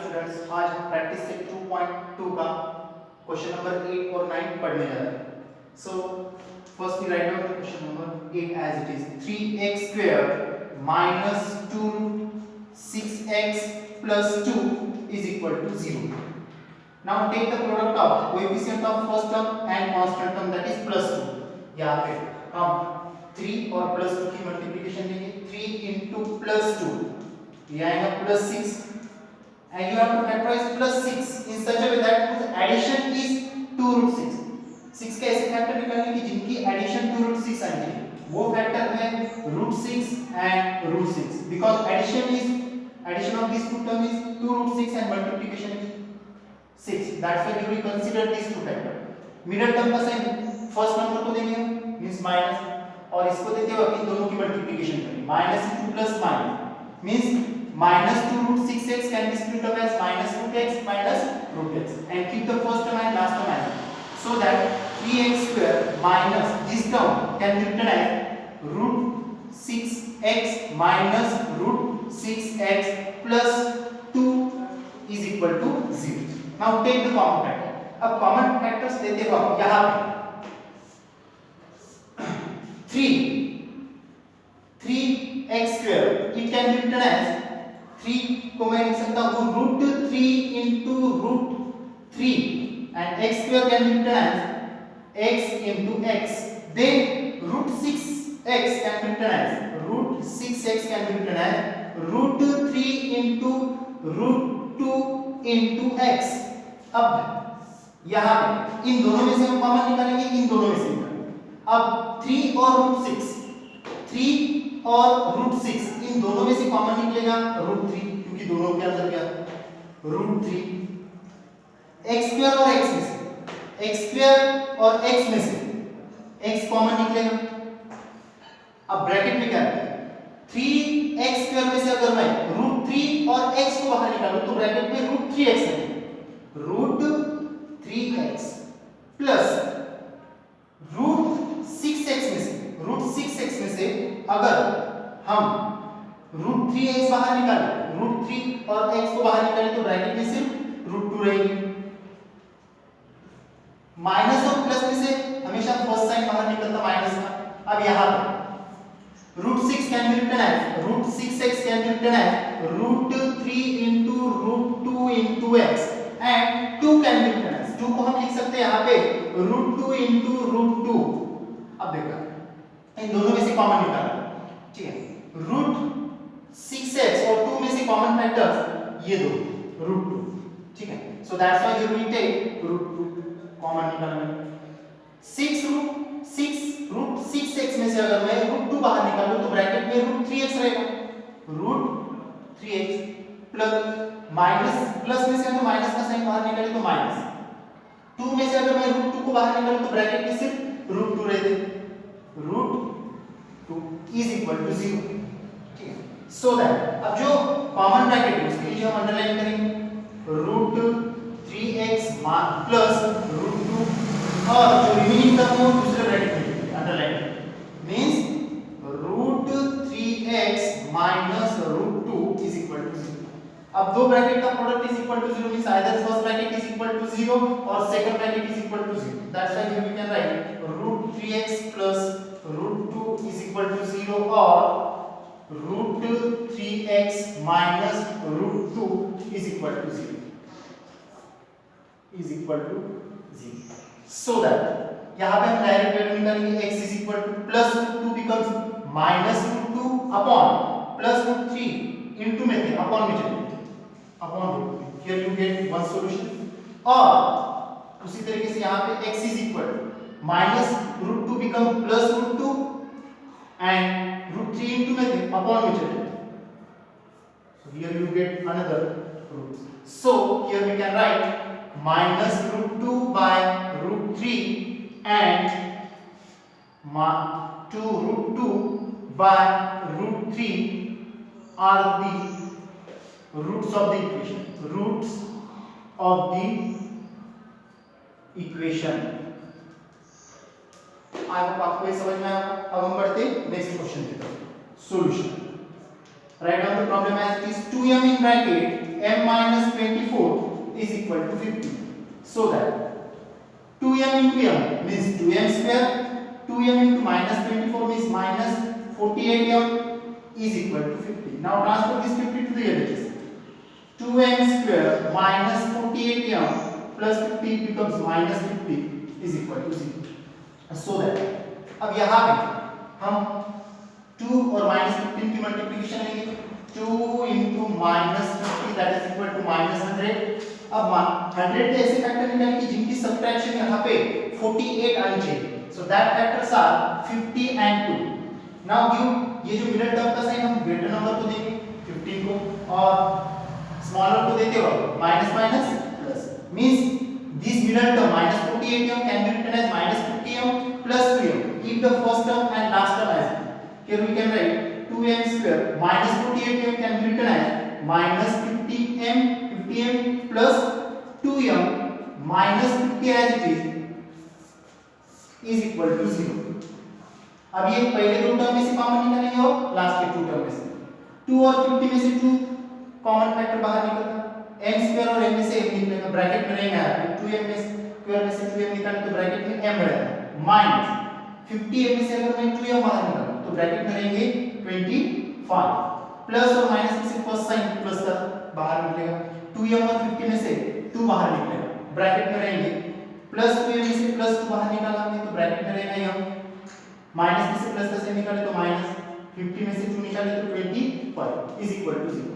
Students, आज हम practice set 2.2 का क्वेश्चन नंबर 8 और 9 पढ़ने जा रहे हैं। So firstly write down the question number 8 as it is 3x square minus 2 6x plus 2 is equal to 0. Now take the product of coefficient of first term and constant term, that is plus 2. यहाँ पे हम 3 और plus 2 की multiplication लेंगे। 3 into plus 2 ये आएगा plus 6, and you have to factorize plus 6 in such a way that whose addition is 2 root 6. 6 के ऐसे फैक्टर निकालने की जिनकी एडिशन 2 root 6 आएंगे, वो फैक्टर है root 6 and root 6, because addition of these two terms is 2 root 6 and multiplication is 6. That's why we will consider these two factors. Middle term का sign first number को देंगे means minus, और इसको देते हुए इन दोनों की मल्टीप्लिकेशन करेंगे। Minus into plus minus means minus 2 root 6x can be split up as minus root x minus root x, and keep the first term and last term as, so that 3x square minus this term can be written as root 6x minus root 6x plus 2 is equal to 0. Now take the common factor. अब common factors लेते हुए यहाँ पे 3x square it can be written as 3 को मैं लिख सकता हूँ root 3 into root 3, and x square can be written as x into x. Then root 6x can be written as root 6x can be written as root 3 into root 2 into x. अब यहाँ पे इन दोनों में से हम common निकालेंगे, इन दोनों में से अब 3 और root 6, 3 और root 6 इन दोनों में से कॉमन निकलेगा root 3, क्योंकि दोनों के अंदर क्या root 3, x स्क्वायर और x में से x स्क्वायर और x में से x कॉमन निकलेगा। अब ब्रैकेट में क्या है 3x स्क्वायर में से अगर मैं root 3 और x को बाहर निकालूं तो ब्रैकेट में root 3x है, root 3x plus root 6x में से अगर हम root 3x बाहर निकालें, root 3 और x को बाहर निकालें तो ब्रैकेट में सिर्फ root 2 रहेगी। माइनस और प्लस में से हमेशा फर्स्ट साइन बाहर निकलता माइनस का। अब यहाँ पे root 6 can be written as root 6x can be written as root 3 into root 2 into x, and 2 can be written as 2 को हम लिख सकते हैं यहाँ पे root 2 into root 2। अब देखो इन दोनों में से कॉमन निकालना, ठीक है, रूट 6x और 2 में से कॉमन फैक्टर्स ये दो रूट 2, ठीक है, so that's why you will take root 2 common निकालना। 6 रूट 6x में से अगर मैं रूट 2 बाहर निकालूं तो ब्रैकेट में रूट 3x रहेगा, root 3x plus minus plus में से अगर माइनस का साइन बाहर निकाले तो माइनस 2 में से अगर मैं रूट 2 को बाहर निकालूं तो ब्रैकेट में सिर्फ रूट 2 रहते, रूट 2 is equal to 0, ठीक है, so that अब जो कॉमन ब्रैकेट है उसके लिए हम अंडरलाइन करेंगे रूट 3x प्लस रूट 2, और जो रिमेनिंग टर्म है दूसरे ब्रैकेट में underline means root 3x minus root 2 is equal to 0। अब दो ब्रैकेट का product is equal to 0 means either first bracket is equal to 0 और second bracket is equal to 0, that's why here we can write root 3x plus root 2 is equal to 0 or root 3x minus root 2 is equal to 0 so that यहाँ पे हम direct value निकालेंगे x is equal to plus root 2 becomes minus root 2 upon plus root 3 into में थे upon में चलेंगे upon root 2, here you get one solution, और उसी तरीके से यहाँ पे x is equal to minus root 2 become plus root 2 and root 3 into में upon में चले, so here you get another root, so here we can write minus root 2 by root 3 and 2 root 2 by root 3 are the roots of the equation। I hope आपको ये समझ में आया। अब हम बढ़ते नेक्स्ट क्वेश्चन की तरफ। Solution, write down the problem as it is 2m in bracket m minus 25 So that 2m into m means 2m square, 2m into minus 24 means minus 48m is equal to 50. Now transfer this 50 to the LHS. 2m square minus 48m plus 50 becomes minus 50 is equal to 0. So that अब यहाँ पे हम 2 और minus 15 की multiplication लेंगे. 2 into minus 50 that is equal to minus 100. अब 100 के ऐसे फैक्टर निकालें कि जिनकी सब्ट्रैक्शन यहाँ पे 48 आनी चाहिए. So that factors are 50 and 2. Now give ये जो मिडिल टर्म का साइन हम ग्रेटर नंबर को देंगे 15 को और स्मॉलर को देते वक्त minus minus plus means this middle term minus 48m can be written as minus 50m plus 2m. Keep the first term and last term as it. Here we can write 2m square minus 48m can be written as minus 50m plus 2m minus 50 as it is equal to 0. अब ये पहले दो term में से common निकालेंगे और last के to term में से 2 और 50 में से 2 कॉमन फैक्टर बाहर निकलता है. m स्क्वायर और m में से m निकलेगा ब्रैकेट में रहेगा 2m में स्क्वायर में से 2m निकालें तो ब्रैकेट में m रहेगा माइनस 50m में से अगर मैं 2m बाहर निकालूं तो ब्रैकेट में रहेंगे 25 प्लस और माइनस में से फर्स्ट साइन प्लस का बाहर निकलेगा 2m और 50 में से 2 बाहर निकलेगा ब्रैकेट में रहेंगे प्लस 2m में से प्लस 2 बाहर निकाला हमने तो ब्रैकेट में रहेगा m माइनस में से प्लस का साइन निकाले तो माइनस 50 में से 2 निकाले तो 25 इज इक्वल टू 0.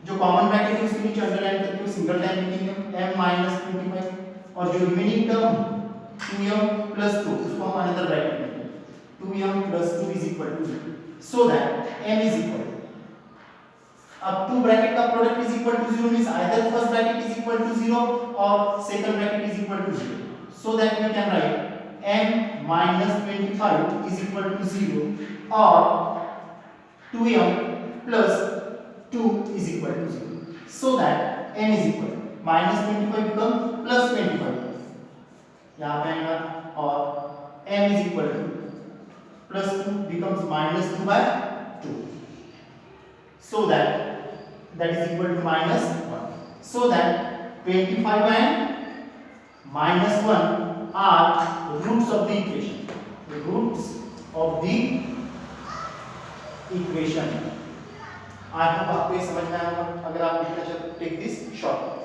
जो कॉमन ब्रैकेट है उसके नीचे अंडरलाइन करके वो सिंगल लाइन लिखेंगे m minus 25 और जो रिमेनिंग टर्म 2m plus 2 उसको हम अनदर ब्रैकेट में लिखेंगे 2m plus 2 is equal to 0. So that m is equal अब टू ब्रैकेट का product is equal to 0 means either first bracket is equal to 0 or second bracket is equal to 0. So that we can write m minus 25 is equal to 0 or 2m plus 2 is equal to 0. So that n is equal minus 25 become plus 25 यहाँ पे आएगा और m is equal to plus 2 becomes minus 2 by 2. So that is equal to minus 1. So that 25 and minus 1 are roots of the equation. The roots of the equation. I hope आपको ये समझ में आया होगा. अगर आप लिखना चाहते हो टेक दिस शॉर्ट.